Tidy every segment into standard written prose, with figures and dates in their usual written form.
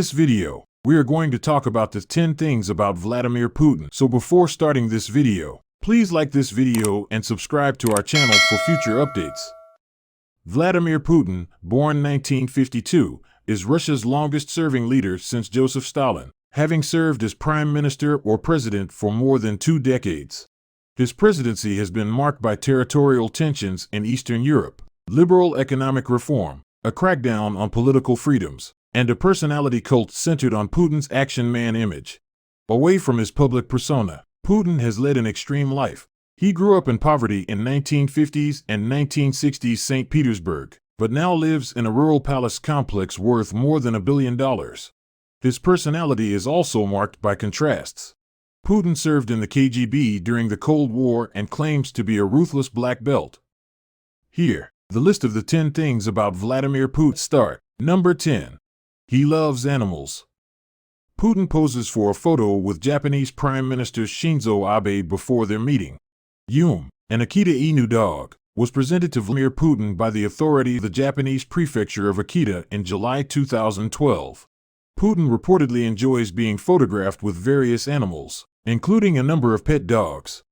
this video, we are going to talk about the 10 things about Vladimir Putin. So before starting this video, please like this video and subscribe to our channel for future updates. Vladimir Putin, born 1952, is Russia's longest-serving leader since Joseph Stalin, having served as prime minister or president for more than 2 decades. His presidency has been marked by territorial tensions in Eastern Europe, liberal economic reform, a crackdown on political freedoms, and a personality cult centered on Putin's action man image. Away from his public persona, Putin has led an extreme life. He grew up in poverty in 1950s and 1960s St. Petersburg, but now lives in a rural palace complex worth more than $1 billion. His personality is also marked by contrasts. Putin served in the KGB during the Cold War and claims to be a ruthless black belt. Here, the list of the 10 things about Vladimir Putin start. Number 10. He loves animals. Putin poses for a photo with Japanese Prime Minister Shinzo Abe before their meeting. Yum, an Akita Inu dog, was presented to Vladimir Putin by the authority of the Japanese prefecture of Akita in July 2012. Putin reportedly enjoys being photographed with various animals, including a number of pet dogs.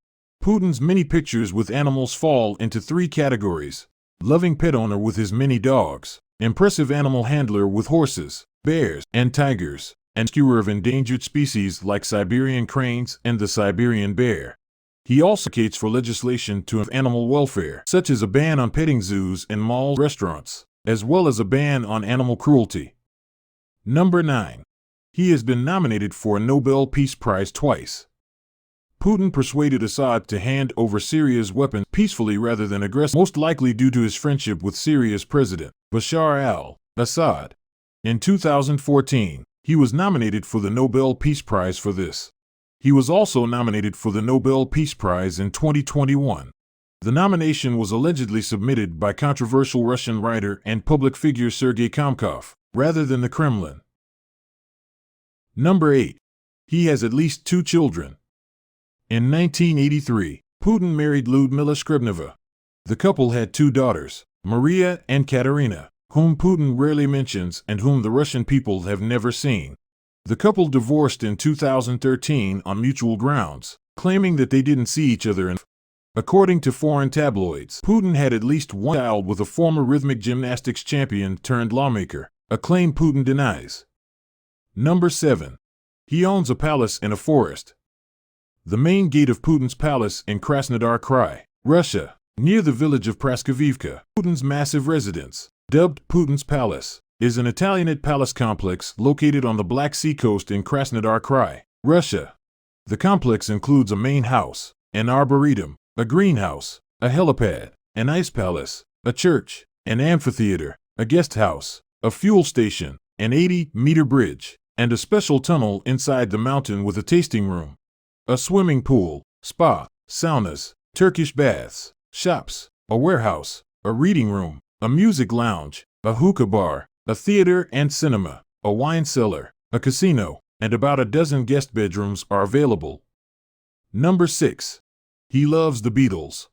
Putin's many pictures with animals fall into 3 categories: loving pet owner with his many dogs, impressive animal handler with horses, bears, and tigers, and rescuer of endangered species like Siberian cranes and the Siberian bear. He also advocates for legislation to have animal welfare, such as a ban on petting zoos and mall restaurants, as well as a ban on animal cruelty. Number 9. He has been nominated for a Nobel Peace Prize twice. Putin persuaded Assad to hand over Syria's weapons peacefully rather than aggressively, most likely due to his friendship with Syria's president, Bashar al-Assad. In 2014, he was nominated for the Nobel Peace Prize for this. He was also nominated for the Nobel Peace Prize in 2021. The nomination was allegedly submitted by controversial Russian writer and public figure Sergei Komkov, rather than the Kremlin. Number 8. He has at least 2 children. In 1983, Putin married Lyudmila Skrebneva. The couple had 2 daughters, Maria and Katerina, whom Putin rarely mentions and whom the Russian people have never seen. The couple divorced in 2013 on mutual grounds, claiming that they didn't see each other. According to foreign tabloids, Putin had at least 1 child with a former rhythmic gymnastics champion turned lawmaker, a claim Putin denies. Number 7. He owns a palace in a forest. The main gate of Putin's palace in Krasnodar Krai, Russia, near the village of Praskovivka, Putin's massive residence, dubbed Putin's Palace, is an Italianate palace complex located on the Black Sea coast in Krasnodar Krai, Russia. The complex includes a main house, an arboretum, a greenhouse, a helipad, an ice palace, a church, an amphitheater, a guest house, a fuel station, an 80-meter bridge, and a special tunnel inside the mountain with a tasting room, a swimming pool, spa, saunas, Turkish baths, shops, a warehouse, a reading room, a music lounge, a hookah bar, a theater and cinema, a wine cellar, a casino, and about a dozen guest bedrooms are available. Number 6. He loves the Beatles.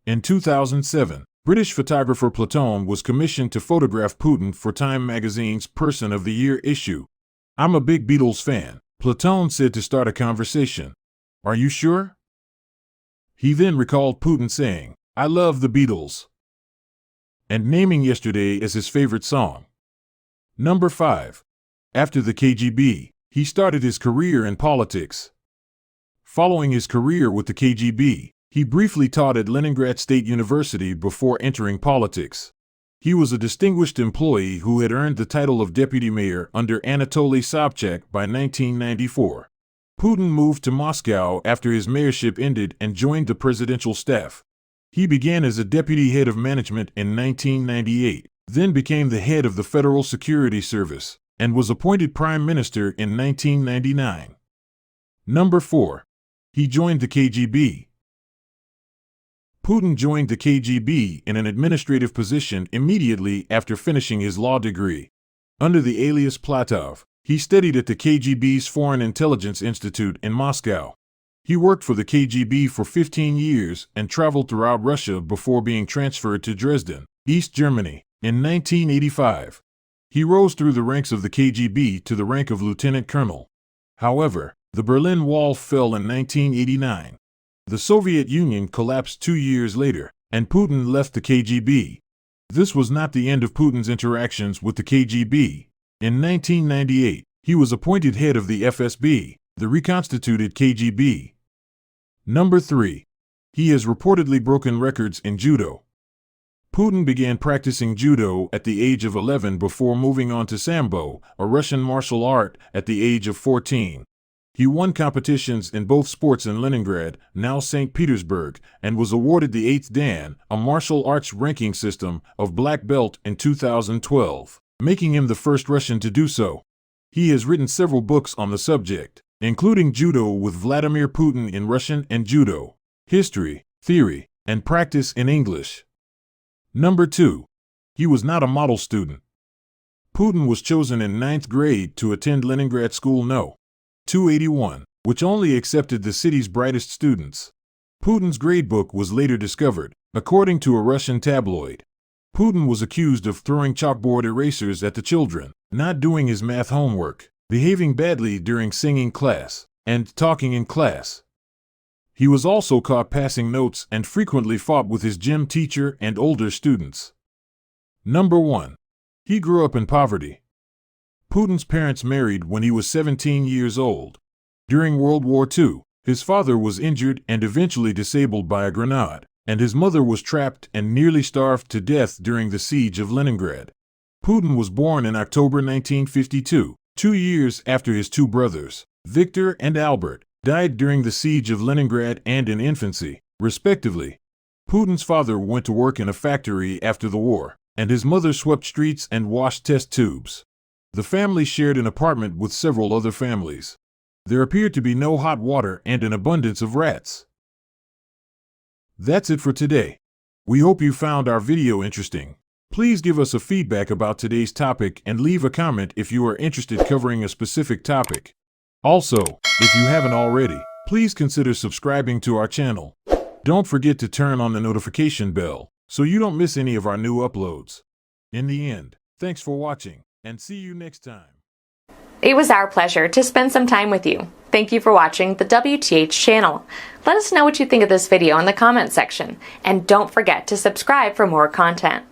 In 2007, British photographer Platon was commissioned to photograph Putin for Time magazine's Person of the Year issue. "I'm a big Beatles fan," Platon said to start a conversation. "Are you sure?" He then recalled Putin saying, "I love the Beatles," and naming Yesterday as his favorite song. Number 5. After the KGB, he started his career in politics. Following his career with the KGB, he briefly taught at Leningrad State University before entering politics. He was a distinguished employee who had earned the title of deputy mayor under Anatoly Sobchak by 1994. Putin moved to Moscow after his mayorship ended and joined the presidential staff. He began as a deputy head of management in 1998, then became the head of the Federal Security Service, and was appointed prime minister in 1999. Number 4. He joined the KGB. Putin joined the KGB in an administrative position immediately after finishing his law degree. Under the alias Platov, he studied at the KGB's Foreign Intelligence Institute in Moscow. He worked for the KGB for 15 years and traveled throughout Russia before being transferred to Dresden, East Germany, in 1985. He rose through the ranks of the KGB to the rank of lieutenant colonel. However, the Berlin Wall fell in 1989. The Soviet Union collapsed 2 years later, and Putin left the KGB. This was not the end of Putin's interactions with the KGB. In 1998, he was appointed head of the FSB, the reconstituted KGB. Number 3. He has reportedly broken records in judo. Putin began practicing judo at the age of 11 before moving on to sambo, a Russian martial art, at the age of 14. He won competitions in both sports in Leningrad, now St. Petersburg, and was awarded the 8th Dan, a martial arts ranking system, of black belt in 2012, making him the first Russian to do so. He has written several books on the subject, including Judo with Vladimir Putin in Russian and Judo, History, Theory, and Practice in English. Number 2. He was not a model student. Putin was chosen in 9th grade to attend Leningrad School No. 281, which only accepted the city's brightest students. Putin's gradebook was later discovered, according to a Russian tabloid. Putin was accused of throwing chalkboard erasers at the children, not doing his math homework, behaving badly during singing class, and talking in class. He was also caught passing notes and frequently fought with his gym teacher and older students. Number 1. He grew up in poverty. Putin's parents married when he was 17 years old. During World War II, his father was injured and eventually disabled by a grenade, and his mother was trapped and nearly starved to death during the siege of Leningrad. Putin was born in October 1952, 2 years after his two brothers, Victor and Albert, died during the siege of Leningrad and in infancy, respectively. Putin's father went to work in a factory after the war, and his mother swept streets and washed test tubes. The family shared an apartment with several other families. There appeared to be no hot water and an abundance of rats. That's it for today. We hope you found our video interesting. Please give us a feedback about today's topic and leave a comment if you are interested covering a specific topic. Also, if you haven't already, please consider subscribing to our channel. Don't forget to turn on the notification bell so you don't miss any of our new uploads. In the end, thanks for watching, and see you next time. It was our pleasure to spend some time with you. Thank you for watching the WTH channel. Let us know what you think of this video in the comment section, and don't forget to subscribe for more content.